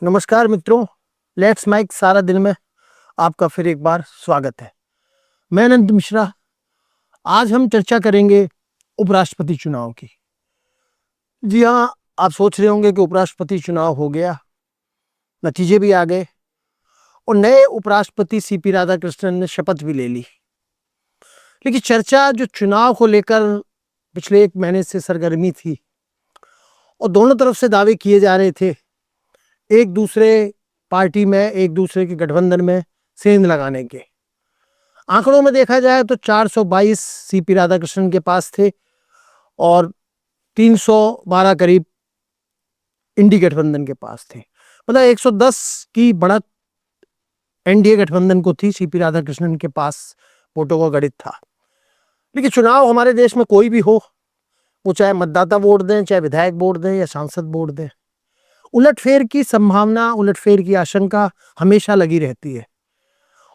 नमस्कार मित्रों, let's mic सारा दिन में आपका फिर एक बार स्वागत है। मैं अनंत मिश्रा। आज हम चर्चा करेंगे उपराष्ट्रपति चुनाव की। जी हाँ, आप सोच रहे होंगे कि उपराष्ट्रपति चुनाव हो गया, नतीजे भी आ गए और नए उपराष्ट्रपति सीपी राधाकृष्णन ने शपथ भी ले ली। लेकिन चर्चा जो चुनाव को लेकर पिछले एक महीने से सरगर्मी थी और दोनों तरफ से दावे किए जा रहे थे एक दूसरे पार्टी में, एक दूसरे के गठबंधन में सेंध लगाने के। आंकड़ों में देखा जाए तो 422 सीपी राधाकृष्णन के पास थे और 312 करीब इंडी गठबंधन के पास थे। मतलब 110 की बढ़त एनडीए गठबंधन को थी, सीपी राधाकृष्णन के पास वोटों का गणित था। लेकिन चुनाव हमारे देश में कोई भी हो, वो चाहे मतदाता वोट दें, चाहे विधायक वोट दें या सांसद वोट दें, उलटफेर की संभावना, उलटफेर की आशंका हमेशा लगी रहती है।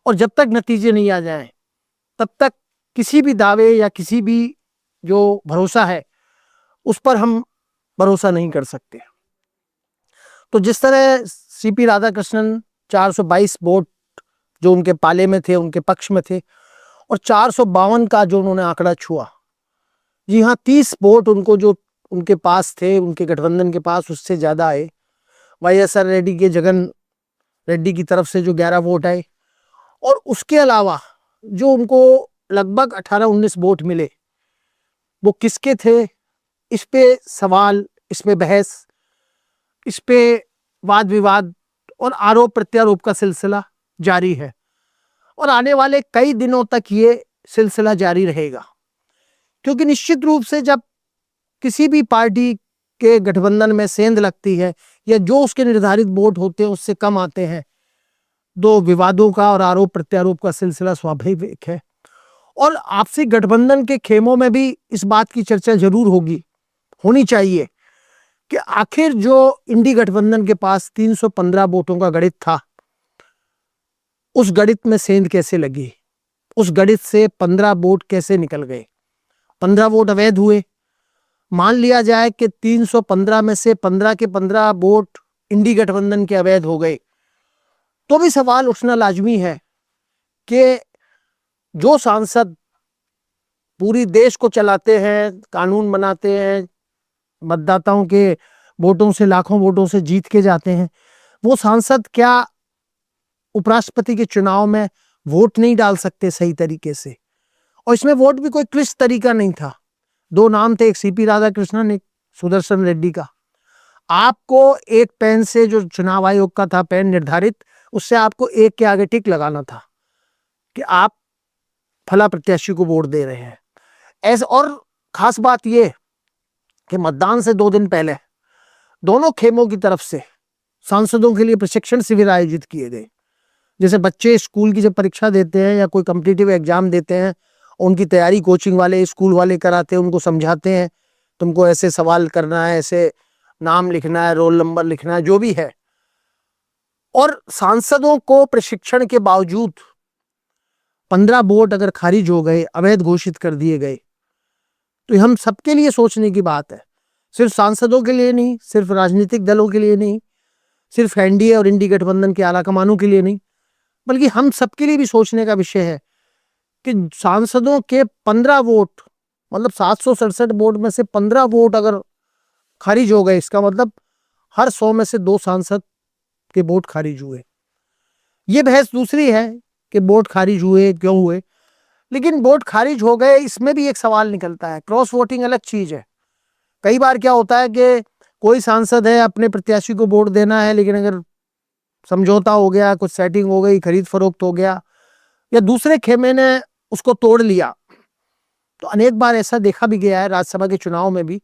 और जब तक नतीजे नहीं आ जाएं, तब तक किसी भी दावे या किसी भी जो भरोसा है उस पर हम भरोसा नहीं कर सकते। तो जिस तरह सीपी राधाकृष्णन 422 वोट जो उनके पाले में थे, उनके पक्ष में थे, और 452 का जो उन्होंने आंकड़ा छुआ, जी हाँ, 30 वोट उनको जो उनके पास थे, उनके गठबंधन के पास, उससे ज्यादा आए। वाईएसआर रेड्डी के जगन रेड्डी की तरफ से जो 11 वोट आए, और उसके अलावा जो उनको लगभग 18-19 वोट मिले, वो किसके थे? इस पे सवाल, इस पे बहस, इस पे वाद विवाद और आरोप प्रत्यारोप का सिलसिला जारी है और आने वाले कई दिनों तक ये सिलसिला जारी रहेगा। क्योंकि निश्चित रूप से जब किसी भी पार्टी के गठबंधन में सेंध लगती है या जो उसके निर्धारित वोट होते हैं उससे कम आते हैं, दो विवादों का और आरोप प्रत्यारोप का सिलसिला स्वाभाविक है। और आपसी गठबंधन के खेमों में भी इस बात की चर्चा जरूर होनी चाहिए कि आखिर जो इंडी गठबंधन के पास 315 वोटों का गणित था, उस गणित में सेंध कैसे लगी, उस गणित से 15 वोट कैसे निकल गए, 15 वोट अवैध हुए। मान लिया जाए कि 315 में से 15 के 15 वोट इंडी गठबंधन के अवैध हो गए, तो भी सवाल उठना लाजमी है कि जो सांसद पूरी देश को चलाते हैं, कानून बनाते हैं, मतदाताओं के वोटों से, लाखों वोटों से जीत के जाते हैं, वो सांसद क्या उपराष्ट्रपति के चुनाव में वोट नहीं डाल सकते सही तरीके से? और इसमें वोट भी कोई क्लिष्ट तरीका नहीं था। दो नाम थे, एक सीपी राधाकृष्णन, एक सुदर्शन रेड्डी का। आपको एक पेन से, जो चुनाव आयोग का था पेन निर्धारित, उससे आपको एक के आगे टिक लगाना था कि आप फला प्रत्याशी को वोट दे रहे हैं। ऐसे, और खास बात यह कि मतदान से 2 दिन पहले दोनों खेमों की तरफ से सांसदों के लिए प्रशिक्षण शिविर आयोजित किए गए। जैसे बच्चे स्कूल की जब परीक्षा देते हैं या कोई कॉम्पिटिटिव एग्जाम देते हैं, उनकी तैयारी कोचिंग वाले, स्कूल वाले कराते हैं, उनको समझाते हैं, तुमको ऐसे सवाल करना है, ऐसे नाम लिखना है, रोल नंबर लिखना है, जो भी है। और सांसदों को प्रशिक्षण के बावजूद 15 वोट अगर खारिज हो गए, अवैध घोषित कर दिए गए, तो हम सबके लिए सोचने की बात है। सिर्फ सांसदों के लिए नहीं, सिर्फ राजनीतिक दलों के लिए नहीं, सिर्फ एनडीए और इंडी गठबंधन के आलाकमानों के लिए नहीं, बल्कि हम सबके लिए भी सोचने का विषय है कि सांसदों के 15 वोट, मतलब 767 वोट में से 15 वोट अगर खारिज हो गए, इसका मतलब हर 100 में से 2 सांसद के वोट खारिज हुए। ये बहस दूसरी है कि वोट खारिज हुए क्यों हुए, लेकिन वोट खारिज हो गए, इसमें भी एक सवाल निकलता है। क्रॉस वोटिंग अलग चीज है। कई बार क्या होता है कि कोई सांसद है, अपने प्रत्याशी को वोट देना है, लेकिन अगर समझौता हो गया, कुछ सेटिंग हो गई, खरीद फरोख्त हो गया, या दूसरे खेमे ने उसको तोड़ लिया, तो अनेक बार ऐसा देखा भी गया है राज्यसभा के चुनाव में भी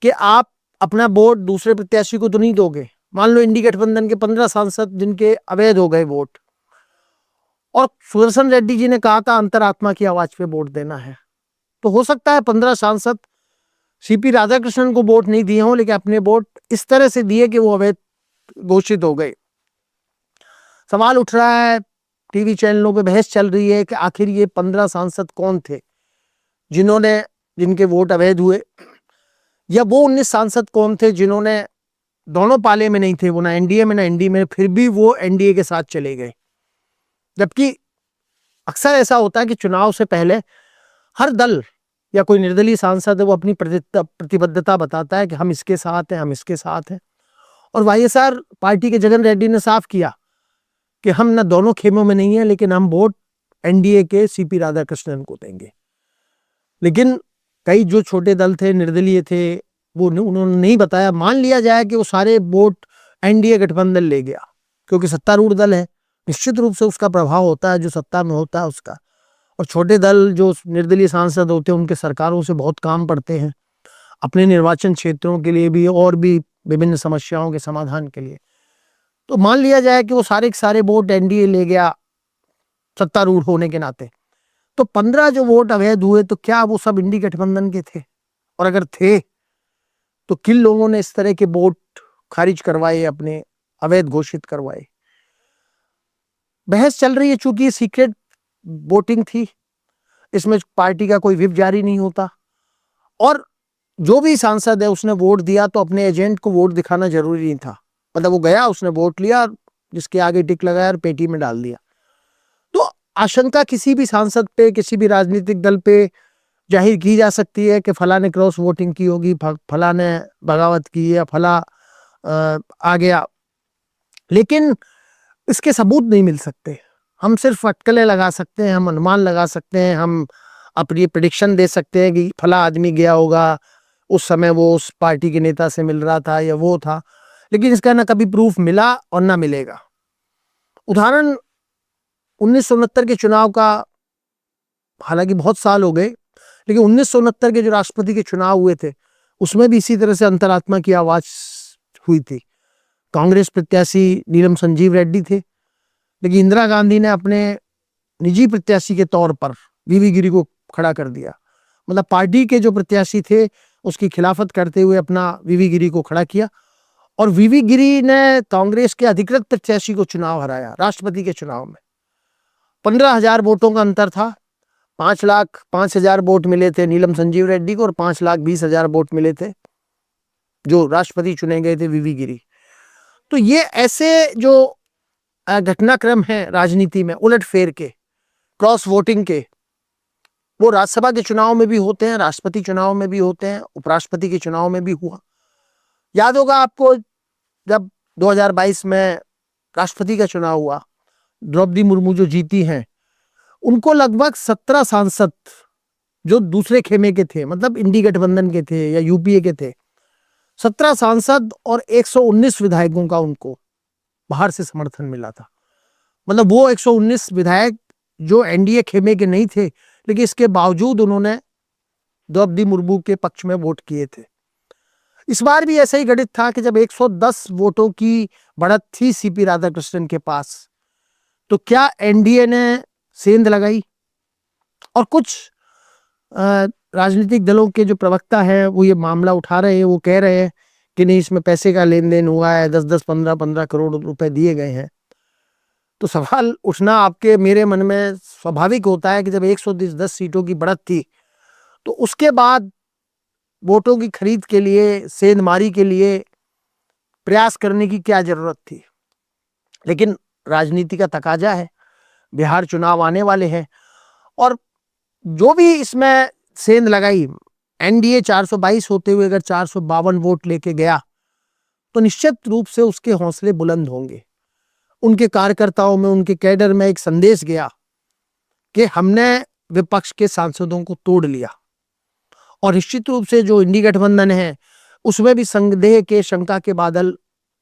कि आप अपना वोट दूसरे प्रत्याशी को तो नहीं दोगे। मान लो इंडी गठबंधन के 15 सांसद जिनके अवैध हो गए वोट, और सुदर्शन रेड्डी जी ने कहा था अंतरात्मा की आवाज पे वोट देना है, तो हो सकता है 15 सांसद सीपी राधाकृष्णन को वोट नहीं दिए हों, लेकिन अपने वोट इस तरह से दिए कि वो अवैध घोषित हो गए। सवाल उठ रहा है, टीवी चैनलों पे बहस चल रही है कि आखिर ये 15 सांसद कौन थे जिनके वोट अवैध हुए, या वो 19 सांसद कौन थे जिन्होंने दोनों पाले में नहीं थे, वो ना एनडीए में ना एनडीए में, फिर भी वो एनडीए के साथ चले गए। जबकि अक्सर ऐसा होता है कि चुनाव से पहले हर दल या कोई निर्दलीय सांसद है वो अपनी प्रतिबद्धता बताता है कि हम इसके साथ हैं, हम इसके साथ हैं। और वाईएसआर पार्टी के जगन रेड्डी ने साफ किया कि हम ना दोनों खेमों में नहीं है, लेकिन हम वोट एनडीए के सीपी राधाकृष्णन को देंगे। लेकिन कई जो छोटे दल थे, निर्दलीय थे, वो उन्होंने नहीं बताया। मान लिया जाए कि वो सारे वोट एनडीए गठबंधन ले गया, क्योंकि सत्तारूढ़ दल है, निश्चित रूप से उसका प्रभाव होता है जो सत्ता में होता है उसका। और छोटे दल जो निर्दलीय सांसद होते हैं उनके सरकारों से बहुत काम पड़ते हैं अपने निर्वाचन क्षेत्रों के लिए भी और भी विभिन्न समस्याओं के समाधान के लिए। तो मान लिया जाए कि वो सारे के सारे वोट एनडीए ले गया सत्तारूढ़ होने के नाते, तो 15 जो वोट अवैध हुए, तो क्या वो सब इंडी गठबंधन के थे? और अगर थे तो किन लोगों ने इस तरह के वोट खारिज करवाए, अपने अवैध घोषित करवाए? बहस चल रही है, चूंकि सीक्रेट वोटिंग थी, इसमें पार्टी का कोई व्हिप जारी नहीं होता, और जो भी सांसद है उसने वोट दिया तो अपने एजेंट को वोट दिखाना जरूरी नहीं था। मतलब वो गया, उसने वोट लिया, जिसके आगे टिक लगाया और पेटी में डाल दिया। तो आशंका किसी भी सांसद पे, किसी भी राजनीतिक दल पे जाहिर की जा सकती है कि फला ने क्रॉस वोटिंग की होगी, फला ने बगावत की या फला आ गया, लेकिन इसके सबूत नहीं मिल सकते। हम सिर्फ अटकलें लगा सकते हैं, हम अनुमान लगा सकते हैं, हम अपनी प्रेडिक्शन दे सकते हैं कि फला आदमी गया होगा, उस समय वो उस पार्टी के नेता से मिल रहा था या वो था, लेकिन इसका ना कभी प्रूफ मिला और ना मिलेगा। उदाहरण 1969 के चुनाव का, हालांकि बहुत साल हो गए, लेकिन 1969 के जो राष्ट्रपति के चुनाव हुए थे उसमें भी इसी तरह से अंतरात्मा की आवाज हुई थी। कांग्रेस प्रत्याशी नीलम संजीव रेड्डी थे, लेकिन इंदिरा गांधी ने अपने निजी प्रत्याशी के तौर पर वीवी गिरी को खड़ा कर दिया। मतलब पार्टी के जो प्रत्याशी थे उसकी खिलाफत करते हुए अपना वीवी गिरी को खड़ा किया, और वीवी गिरी ने कांग्रेस के अधिकृत प्रत्याशी को चुनाव हराया। राष्ट्रपति के चुनाव में 15,000 वोटों का अंतर था। 5,05,000 वोट मिले थे नीलम संजीव रेड्डी को और 5,20,000 वोट मिले थे जो राष्ट्रपति चुने गए थे वीवी गिरी। तो ये ऐसे जो घटनाक्रम है राजनीति में उलटफेर के, क्रॉस वोटिंग के, वो राज्यसभा के चुनाव में भी होते हैं, राष्ट्रपति चुनाव में भी होते हैं, उपराष्ट्रपति के चुनाव में भी हुआ। याद होगा आपको, जब 2022 में राष्ट्रपति का चुनाव हुआ, द्रौपदी मुर्मू जो जीती हैं, उनको लगभग 17 सांसद जो दूसरे खेमे के थे, मतलब इंडी गठबंधन के थे या यूपीए के थे, 17 सांसद और 119 विधायकों का उनको बाहर से समर्थन मिला था। मतलब वो 119 विधायक जो एनडीए खेमे के नहीं थे, लेकिन इसके बावजूद उन्होंने द्रौपदी मुर्मू के पक्ष में वोट किए थे। इस बार भी ऐसा ही घटित था कि जब 110 वोटों की बढ़त थी सीपी राधाकृष्णन के पास, तो क्या एनडीए ने सेंध लगाई? और कुछ राजनीतिक दलों के जो प्रवक्ता हैं वो ये मामला उठा रहे हैं, वो कह रहे हैं कि नहीं, इसमें पैसे का लेन देन हुआ है, 10-10, 15-15 करोड़ रुपए दिए गए हैं। तो सवाल उठना आपके मेरे मन में स्वाभाविक होता है कि जब 110 सीटों की बढ़त थी, तो उसके बाद वोटों की खरीद के लिए, सेंधमारी के लिए प्रयास करने की क्या जरूरत थी? लेकिन राजनीति का तकाजा है, बिहार चुनाव आने वाले हैं, और जो भी इसमें सेंध लगाई, एनडीए 422 होते हुए अगर 452 वोट लेके गया तो निश्चित रूप से उसके हौसले बुलंद होंगे। उनके कार्यकर्ताओं में, उनके कैडर में एक संदेश गया कि हमने विपक्ष के सांसदों को तोड़ लिया। और निश्चित रूप से जो इंडी गठबंधन है उसमें भी संदेह के, शंका के बादल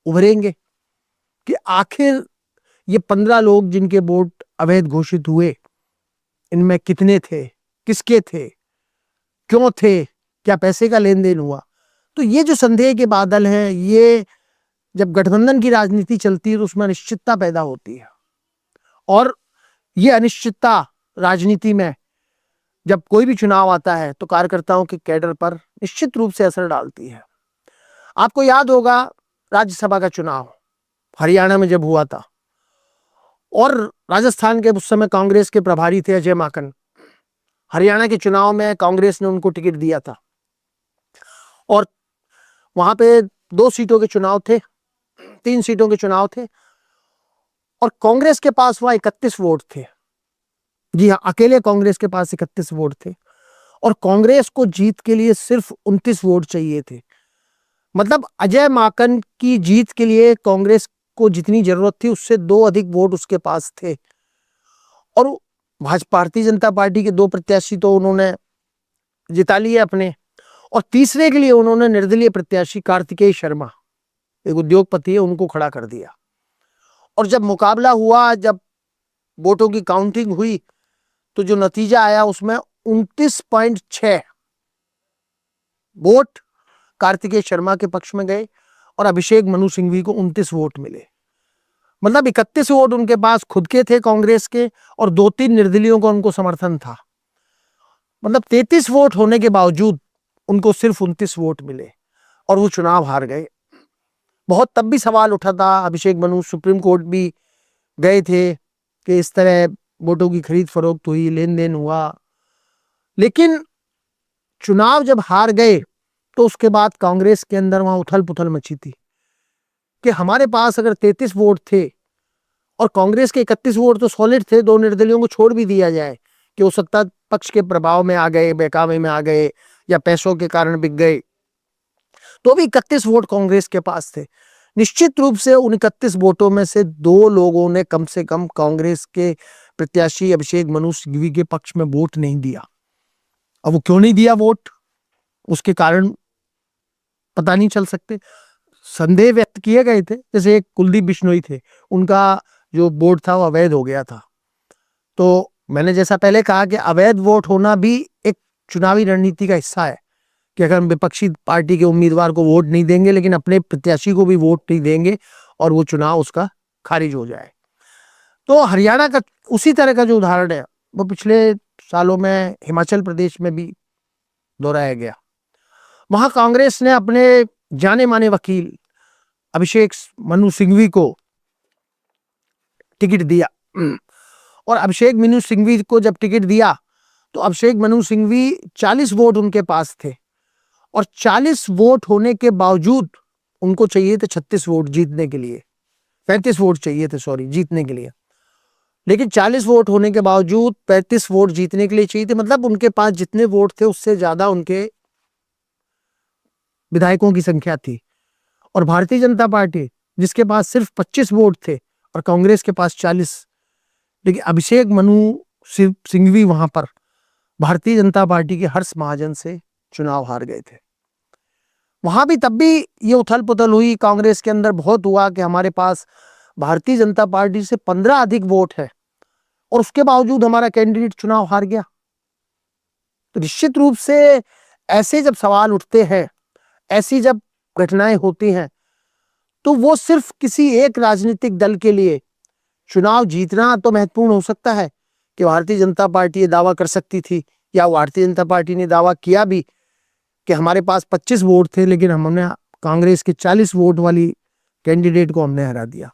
उभरेंगे कि आखिर ये 15 लोग जिनके वोट अवैध घोषित हुए, इनमें कितने थे, किसके थे, क्यों थे, क्या पैसे का लेन देन हुआ? तो ये जो संदेह के बादल हैं, ये जब गठबंधन की राजनीति चलती है तो उसमें अनिश्चितता पैदा होती है, और ये अनिश्चितता राजनीति में जब कोई भी चुनाव आता है तो कार्यकर्ताओं के कैडर पर निश्चित रूप से असर डालती है। आपको याद होगा राज्यसभा का चुनाव हरियाणा में जब हुआ था, और राजस्थान के उस समय कांग्रेस के प्रभारी थे अजय माकन। हरियाणा के चुनाव में कांग्रेस ने उनको टिकट दिया था, और वहां पे 2 सीटों के चुनाव थे, 3 सीटों के चुनाव थे और कांग्रेस के पास वहां 31 वोट थे। जी हाँ, अकेले कांग्रेस के पास 31 वोट थे और कांग्रेस को जीत के लिए सिर्फ 29 वोट चाहिए थे। मतलब अजय माकन की जीत के लिए कांग्रेस को जितनी जरूरत थी उससे 2 अधिक वोट उसके पास थे। और भाजपा भारतीय जनता पार्टी के 2 प्रत्याशी तो उन्होंने जिता लिए अपने, और तीसरे के लिए उन्होंने निर्दलीय प्रत्याशी कार्तिकेय शर्मा, एक उद्योगपति है, उनको खड़ा कर दिया। और जब मुकाबला हुआ, जब वोटों की काउंटिंग हुई, तो जो नतीजा आया उसमें 29.6 वोट कार्तिकेय शर्मा के पक्ष में गए और अभिषेक मनु सिंघवी को 29 वोट मिले। मतलब 31 वोट उनके पास खुद के थे कांग्रेस के और 2-3 निर्दलीयों का उनको समर्थन था। मतलब 33 वोट होने के बावजूद उनको सिर्फ 29 वोट मिले और वो चुनाव हार गए। बहुत तब भी सवाल उठा था, अभिषेक मनु सुप्रीम कोर्ट भी गए थे कि इस तरह वोटों की खरीद फरोख्त हुई, लेन देन हुआ। लेकिन चुनाव जब हार गए तो उसके बाद कांग्रेस के अंदर वहां उथल पुथल मची थी कि हमारे पास अगर 33 वोट थे और कांग्रेस के 31 वोट तो सॉलिड थे, 2 निर्दलियों को छोड़ भी दिया जाए कि वो सत्ता पक्ष के प्रभाव में आ गए, बेकाबू में आ गए या पैसों के कारण बिक गए, तो भी 31 वोट कांग्रेस के पास थे। निश्चित रूप से उन 31 वोटों में से 2 लोगों ने कम से कम कांग्रेस के प्रत्याशी अभिषेक मनु सिंघवी के पक्ष में वोट नहीं दिया। अब वो क्यों नहीं दिया वोट, उसके कारण पता नहीं चल सकते। संदेह व्यक्त किए गए थे, जैसे एक कुलदीप बिश्नोई थे, उनका जो वोट था वो अवैध हो गया था। तो मैंने जैसा पहले कहा कि अवैध वोट होना भी एक चुनावी रणनीति का हिस्सा है कि अगर हम विपक्षी पार्टी के उम्मीदवार को वोट नहीं देंगे लेकिन अपने प्रत्याशी को भी वोट नहीं देंगे और वो चुनाव उसका खारिज हो जाए। तो हरियाणा का उसी तरह का जो उदाहरण है वो पिछले सालों में हिमाचल प्रदेश में भी दोहराया गया। वहां कांग्रेस ने अपने जाने माने वकील अभिषेक मनु सिंघवी को टिकट दिया और अभिषेक मनु सिंघवी को जब टिकट दिया तो अभिषेक मनु सिंघवी 40 वोट उनके पास थे और 40 वोट होने के बावजूद उनको चाहिए थे 36 वोट जीतने के लिए, 35 वोट चाहिए थे सॉरी जीतने के लिए, लेकिन 40 वोट होने के बावजूद 35 वोट जीतने के लिए चाहिए थे। मतलब उनके पास जितने वोट थे उससे ज्यादा उनके विधायकों की संख्या थी। और भारतीय जनता पार्टी जिसके पास सिर्फ 25 वोट थे और कांग्रेस के पास 40, लेकिन अभिषेक मनु सिंघवी वहां पर भारतीय जनता पार्टी के हर्ष महाजन से चुनाव हार गए थे। वहां भी तब भी ये उथल पुथल हुई, कांग्रेस के अंदर बहुत हुआ कि हमारे पास भारतीय जनता पार्टी से 15 अधिक वोट है और उसके बावजूद हमारा कैंडिडेट चुनाव हार गया। तो निश्चित रूप से ऐसे जब सवाल उठते हैं, ऐसी जब घटनाएं होती हैं, तो वो सिर्फ किसी एक राजनीतिक दल के लिए चुनाव जीतना तो महत्वपूर्ण हो सकता है कि भारतीय जनता पार्टी ये दावा कर सकती थी या भारतीय जनता पार्टी ने दावा किया भी कि हमारे पास 25 वोट थे लेकिन हमने कांग्रेस के 40 वोट वाली कैंडिडेट को हमने हरा दिया।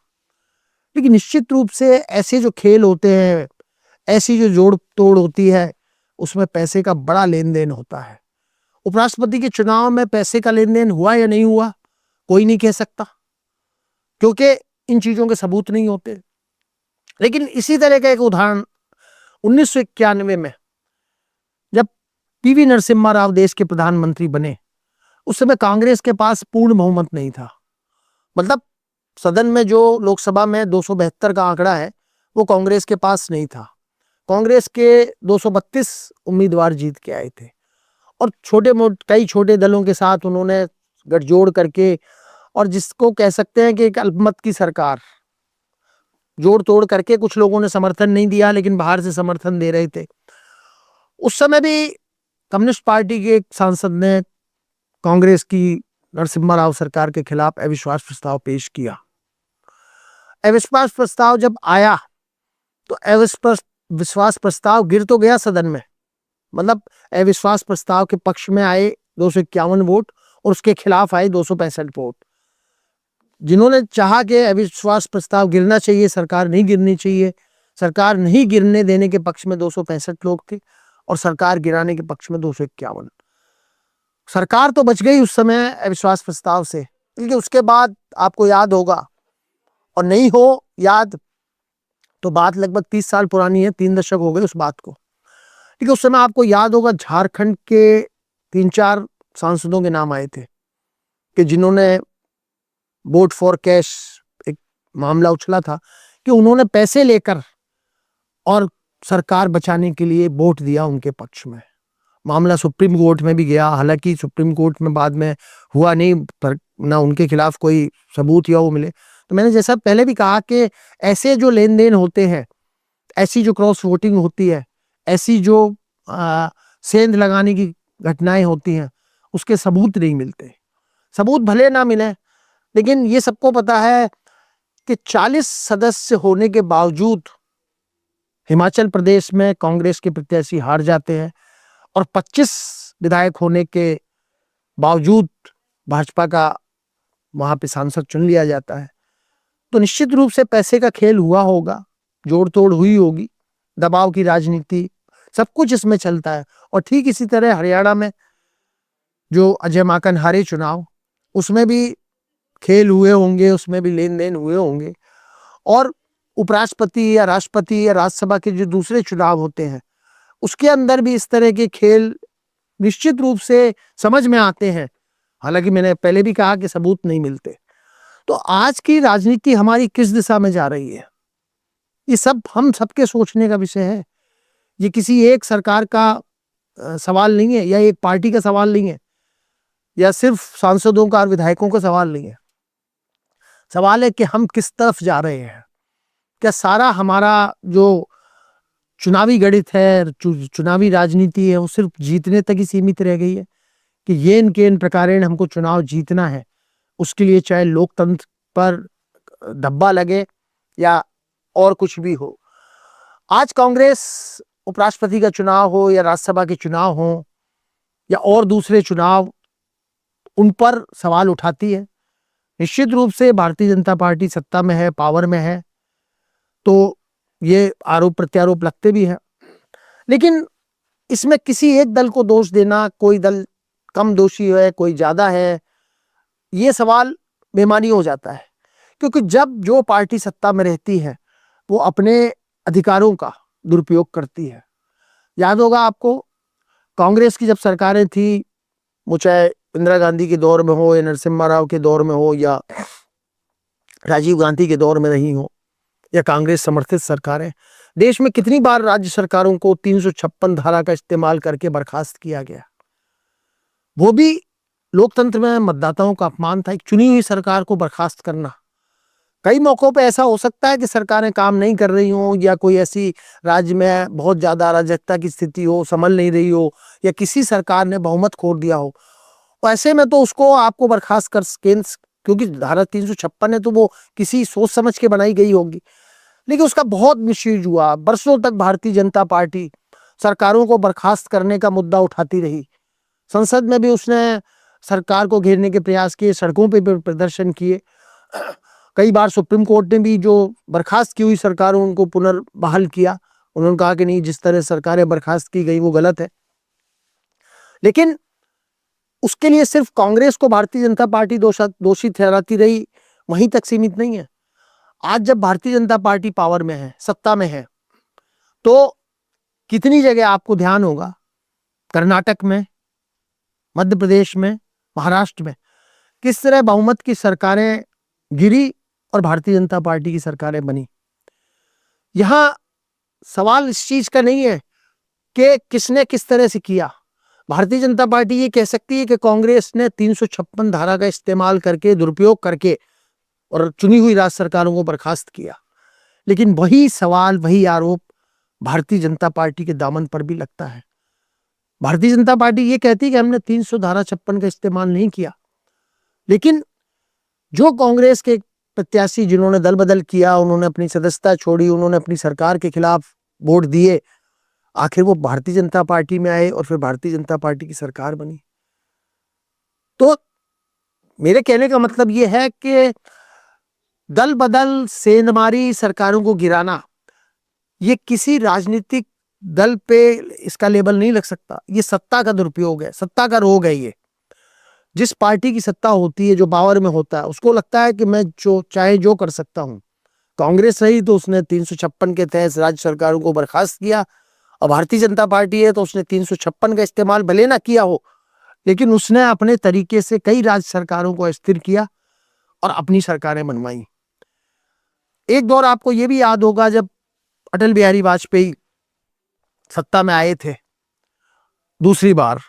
लेकिन निश्चित रूप से ऐसे जो खेल होते हैं, ऐसी जो जोड़ तोड़ होती है, उसमें पैसे का बड़ा लेन देन होता है। उपराष्ट्रपति के चुनाव में पैसे का लेन देन हुआ या नहीं हुआ कोई नहीं कह सकता क्योंकि इन चीजों के सबूत नहीं होते। लेकिन इसी तरह का एक उदाहरण 1991 में जब पीवी नरसिम्हा राव देश के प्रधानमंत्री बने, उस समय कांग्रेस के पास पूर्ण बहुमत नहीं था। मतलब सदन में जो लोकसभा में 272 का आंकड़ा है वो कांग्रेस के पास नहीं था। कांग्रेस के 232 उम्मीदवार जीत के आए थे और कई छोटे दलों के साथ उन्होंने गठजोड़ करके, और जिसको कह सकते हैं कि एक अल्पमत की सरकार, जोड़ तोड़ करके कुछ लोगों ने समर्थन नहीं दिया लेकिन बाहर से समर्थन दे रहे थे। उस समय भी कम्युनिस्ट पार्टी के एक सांसद ने कांग्रेस की नरसिम्हा राव सरकार के खिलाफ अविश्वास प्रस्ताव पेश किया। अविश्वास प्रस्ताव जब आया तो अविश्वास प्रस्ताव गिर तो गया सदन में। मतलब अविश्वास प्रस्ताव के पक्ष में आए 251 वोट और उसके खिलाफ आए 265 वोट। जिन्होंने चाहा कि अविश्वास प्रस्ताव गिरना चाहिए, सरकार नहीं गिरनी चाहिए, सरकार नहीं गिरने देने के पक्ष में 265 लोग थे और सरकार गिराने के पक्ष में 251। सरकार तो बच गई उस समय अविश्वास प्रस्ताव से, क्योंकि उसके बाद आपको याद होगा, और नहीं हो याद तो बात लगभग 30 साल पुरानी है, 3 दशक हो गए उस बात को। ठीक है, उस समय आपको याद होगा झारखंड के 3-4 सांसदों के नाम आए थे कि जिन्होंने वोट फॉर कैश, एक मामला उछला था कि उन्होंने पैसे लेकर और सरकार बचाने के लिए वोट दिया उनके पक्ष में। मामला सुप्रीम कोर्ट में भी गया, हालांकि सुप्रीम कोर्ट में बाद में हुआ नहीं, पर ना उनके खिलाफ कोई सबूत या वो मिले। तो मैंने जैसा पहले भी कहा कि ऐसे जो लेन देन होते हैं, ऐसी जो क्रॉस वोटिंग होती है, ऐसी जो सेंध लगाने की घटनाएं होती हैं, उसके सबूत नहीं मिलते। सबूत भले ना मिले, लेकिन ये सबको पता है कि 40 सदस्य होने के बावजूद हिमाचल प्रदेश में कांग्रेस के प्रत्याशी हार जाते हैं और 25 विधायक होने के बावजूद भाजपा का वहां पे सांसद चुन लिया जाता है। तो निश्चित रूप से पैसे का खेल हुआ होगा, जोड़ तोड़ हुई होगी, दबाव की राजनीति, सब कुछ इसमें चलता है। और ठीक इसी तरह हरियाणा में जो अजय माकन हारे चुनाव, उसमें भी खेल हुए होंगे, उसमें भी लेन देन हुए होंगे। और उपराष्ट्रपति या राष्ट्रपति या राज्यसभा के जो दूसरे चुनाव होते हैं, उसके अंदर भी इस तरह के खेल निश्चित रूप से समझ में आते हैं। हालांकि मैंने पहले भी कहा कि सबूत नहीं मिलते। तो आज की राजनीति हमारी किस दिशा में जा रही है, ये सब हम सबके सोचने का विषय है। ये किसी एक सरकार का सवाल नहीं है, या एक पार्टी का सवाल नहीं है, या सिर्फ सांसदों का और विधायकों का सवाल नहीं है। सवाल है कि हम किस तरफ जा रहे हैं। क्या सारा हमारा जो चुनावी गणित है, चुनावी राजनीति है, वो सिर्फ जीतने तक ही सीमित रह गई है कि ये इनके इन प्रकारेण हमको चुनाव जीतना है, उसके लिए चाहे लोकतंत्र पर धब्बा लगे या और कुछ भी हो। आज कांग्रेस उपराष्ट्रपति का चुनाव हो या राज्यसभा के चुनाव हो या और दूसरे चुनाव, उन पर सवाल उठाती है। निश्चित रूप से भारतीय जनता पार्टी सत्ता में है, पावर में है, तो ये आरोप प्रत्यारोप लगते भी हैं। लेकिन इसमें किसी एक दल को दोष देना, कोई दल कम दोषी है, कोई ज्यादा है, ये सवाल बेमानी हो जाता है। क्योंकि जब जो पार्टी सत्ता में रहती है वो अपने अधिकारों का दुरुपयोग करती है। याद होगा आपको, कांग्रेस की जब सरकारें थी, वो चाहे इंदिरा गांधी के दौर में हो या नरसिम्हा राव के दौर में हो या राजीव गांधी के दौर में रही हो या कांग्रेस समर्थित सरकारें, देश में कितनी बार राज्य सरकारों को 356 धारा का इस्तेमाल करके बर्खास्त किया गया। वो भी लोकतंत्र में मतदाताओं का अपमान था, एक चुनी हुई सरकार को बर्खास्त करना। कई मौकों पे ऐसा हो सकता है कि सरकारें काम नहीं कर रही हो, या कोई ऐसी राज्य में बहुत ज्यादा अराजकता की स्थिति हो, संभल नहीं रही हो, या किसी सरकार ने बहुमत खो दिया हो। तो ऐसे में तो उसको आपको बर्खास्त कर, क्योंकि धारा 356 है तो वो किसी सोच समझ के बनाई गई होगी। लेकिन उसका बहुत मिसयूज हुआ। बरसों तक भारतीय जनता पार्टी सरकारों को बर्खास्त करने का मुद्दा उठाती रही। संसद में भी उसने सरकार को घेरने के प्रयास किए, सड़कों पे भी प्रदर्शन किए। कई बार सुप्रीम कोर्ट ने भी जो बर्खास्त की हुई सरकारों उनको पुनर्बहाल किया। उन्होंने कहा कि नहीं, जिस तरह सरकारें बर्खास्त की गई वो गलत है। लेकिन उसके लिए सिर्फ कांग्रेस को भारतीय जनता पार्टी दोषी ठहराती रही, वहीं तक सीमित नहीं है। आज जब भारतीय जनता पार्टी पावर में है, सत्ता में है, तो कितनी जगह आपको ध्यान होगा, कर्नाटक में, मध्य प्रदेश में, महाराष्ट्र में किस तरह बहुमत की सरकारें गिरी और भारतीय जनता पार्टी की सरकारें बनी। यहां सवाल इस चीज का नहीं है कि किसने किस तरह से किया। भारतीय जनता पार्टी ये कह सकती है कि कांग्रेस ने 356 धारा का इस्तेमाल करके, दुरुपयोग करके और चुनी हुई राज्य सरकारों को बर्खास्त किया। लेकिन वही सवाल, वही आरोप भारतीय जनता पार्टी के दामन पर भी लगता है। भारतीय जनता पार्टी ये कहती है कि हमने 356 का इस्तेमाल नहीं किया। लेकिन जो कांग्रेस के प्रत्याशी जिन्होंने दल बदल किया, उन्होंने अपनी सदस्यता छोड़ी, उन्होंने अपनी सरकार के खिलाफ वोट दिए, आखिर वो भारतीय जनता पार्टी में आए और फिर भारतीय जनता पार्टी की सरकार बनी। तो मेरे कहने का मतलब ये है कि दल बदल, सेंधमारी, सरकारों को गिराना, ये किसी राजनीतिक दल पे इसका लेबल नहीं लग सकता। ये सत्ता का दुरुपयोग है, सत्ता का रोग है ये। जिस पार्टी की सत्ता होती है, जो पावर में होता है, उसको लगता है कि मैं जो चाहे जो कर सकता हूं। कांग्रेस रही तो उसने 356 के तहत राज्य सरकारों को बर्खास्त किया, और भारतीय जनता पार्टी है तो उसने 356 का इस्तेमाल भले ना किया हो, लेकिन उसने अपने तरीके से कई राज्य सरकारों को अस्थिर किया और अपनी सरकारें बनवाई। एक दौर आपको यह भी याद होगा जब अटल बिहारी वाजपेयी सत्ता में आए थे दूसरी बार,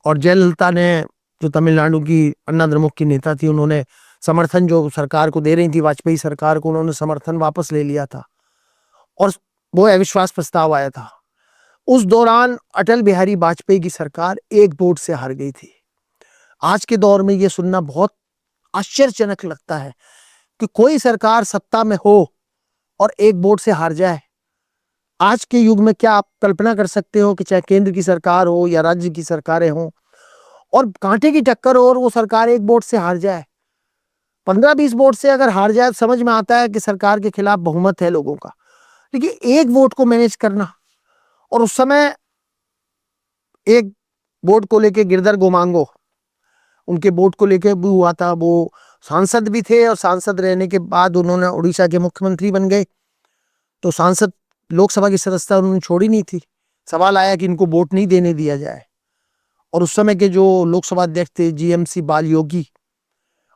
और जयललिता ने, जो तमिलनाडु की अन्ना द्रमुक की नेता थी, उन्होंने समर्थन जो सरकार को दे रही थी, वाजपेयी सरकार को, उन्होंने समर्थन वापस ले लिया था और वो अविश्वास प्रस्ताव आया था। उस दौरान अटल बिहारी वाजपेयी की सरकार एक वोट से हार गई थी। आज के दौर में यह सुनना बहुत आश्चर्यजनक लगता है कि कोई सरकार सत्ता में हो और एक वोट से हार जाए। आज के युग में क्या आप कल्पना कर सकते हो कि चाहे केंद्र की सरकार हो या राज्य की सरकारें हो, और कांटे की टक्कर हो और वो सरकार एक वोट से हार जाए? 15-20 वोट से अगर हार जाए समझ में आता है कि सरकार के खिलाफ बहुमत है लोगों का, लेकिन एक वोट को मैनेज करना, और उस समय एक वोट को लेके गिरधर गोमांगो, उनके वोट को लेके भी हुआ था। वो सांसद भी थे और सांसद रहने के बाद उन्होंने उड़ीसा के मुख्यमंत्री बन गए, तो सांसद लोकसभा की सदस्यता उन्होंने छोड़ी नहीं थी। सवाल आया कि इनको वोट नहीं देने दिया जाए, और उस समय के जो लोकसभा अध्यक्ष थे जीएमसी बालयोगी,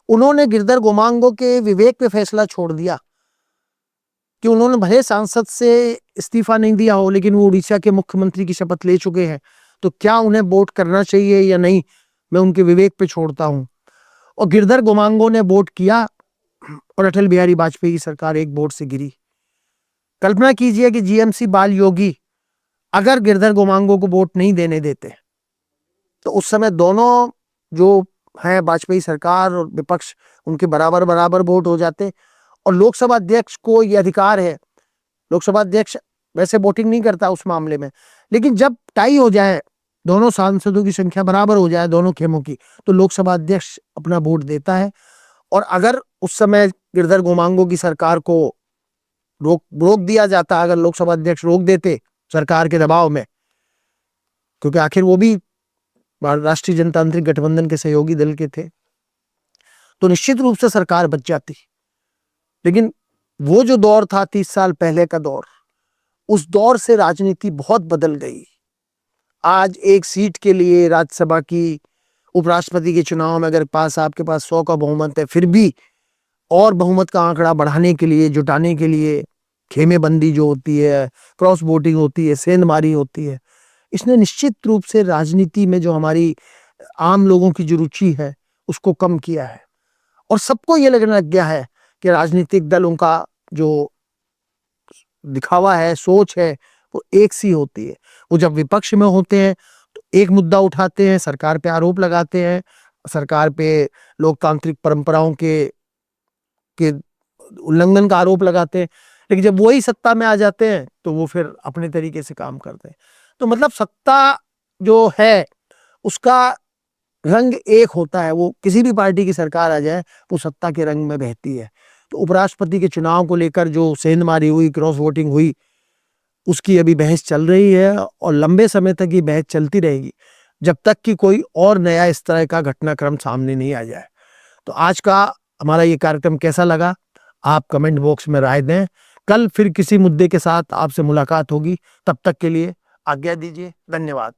उन्होंने गिरधर गोमांगो के विवेक पे फैसला छोड़ दिया कि उन्होंने भले सांसद से इस्तीफा नहीं दिया हो, लेकिन वो उड़ीसा के मुख्यमंत्री की शपथ ले चुके हैं, तो क्या उन्हें वोट करना चाहिए या नहीं, मैं उनके विवेक पे छोड़ता हूं। और गिरधर गोमांगो ने वोट किया और अटल बिहारी वाजपेयी की सरकार एक वोट से गिरी। कल्पना कीजिए कि जीएमसी बालयोगी अगर गिरधर गोमांगो को वोट नहीं देने देते, तो उस समय दोनों जो है वाजपेयी सरकार और विपक्ष, उनके बराबर बराबर वोट हो जाते, और लोकसभा अध्यक्ष को यह अधिकार है। लोकसभा अध्यक्ष वैसे वोटिंग नहीं करता उस मामले में, लेकिन जब टाई हो जाए, दोनों सांसदों की संख्या बराबर हो जाए दोनों खेमों की, तो लोकसभा अध्यक्ष अपना वोट देता है। और अगर उस समय गिरधर गोमांगो की सरकार को रोक दिया जाता, अगर लोकसभा अध्यक्ष रोक देते सरकार के दबाव में, क्योंकि आखिर वो भी राष्ट्रीय जनतांत्रिक गठबंधन के सहयोगी दल के थे, तो निश्चित रूप से सरकार बच जाती। लेकिन वो जो दौर था 30 साल पहले का दौर, उस दौर से राजनीति बहुत बदल गई। आज एक सीट के लिए राज्यसभा की, उपराष्ट्रपति के चुनाव में अगर आपके पास 100 का बहुमत है, फिर भी और बहुमत का आंकड़ा बढ़ाने के लिए, जुटाने के लिए खेमेबंदी जो होती है, क्रॉस वोटिंग होती है, सेंधमारी होती है, इसने निश्चित रूप से राजनीति में जो हमारी आम लोगों की जो रुचि है उसको कम किया है। और सबको ये लगने लग गया है कि राजनीतिक दलों का जो दिखावा है, सोच है, वो एक सी होती है। वो जब विपक्ष में होते हैं तो एक मुद्दा उठाते हैं, सरकार पे आरोप लगाते हैं, सरकार पे लोकतांत्रिक परंपराओं के उल्लंघन का आरोप लगाते हैं, लेकिन जब वही सत्ता में आ जाते हैं तो वो फिर अपने तरीके से काम करते हैं। तो मतलब सत्ता जो है उसका रंग एक होता है, वो किसी भी पार्टी की सरकार आ जाए वो सत्ता के रंग में बहती है। तो उपराष्ट्रपति के चुनाव को लेकर जो सेंधमारी हुई, क्रॉस वोटिंग हुई, उसकी अभी बहस चल रही है और लंबे समय तक ये बहस चलती रहेगी जब तक कि कोई और नया इस तरह का घटनाक्रम सामने नहीं आ जाए। तो आज का हमारा ये कार्यक्रम कैसा लगा आप कमेंट बॉक्स में राय दें। कल फिर किसी मुद्दे के साथ आपसे मुलाकात होगी, तब तक के लिए आज्ञा दीजिए। धन्यवाद।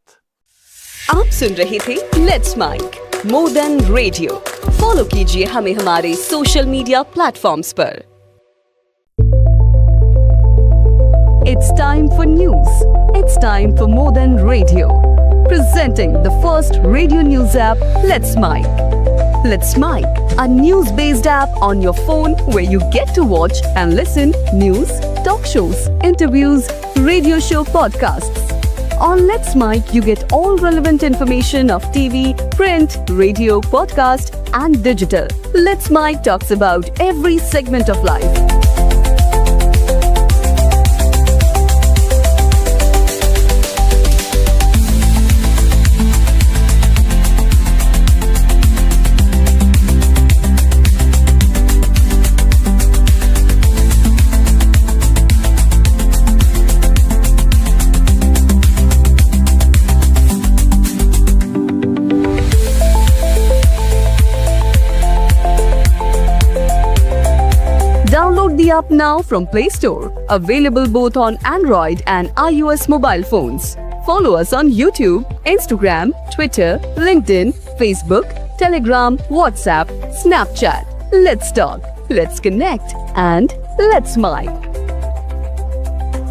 आप सुन रहे थे let's make more than radio. Follow कीजिए हमें हमारे सोशल मीडिया प्लेटफॉर्म्स पर। It's time for news. It's time for More Than Radio. Presenting the first radio news app, Let's Mic. Let's Mic, a news-based app on your phone where you get to watch and listen news, talk shows, interviews, radio show podcasts. On Let's Mic, you get all relevant information of TV, print, radio, podcast, and digital. Let's Mic talks about every segment of life. Download the app now from Play Store. Available both on Android and iOS mobile phones. Follow us on YouTube, Instagram, Twitter, LinkedIn, Facebook, Telegram, WhatsApp, Snapchat. Let's talk, let's connect, and let's mic.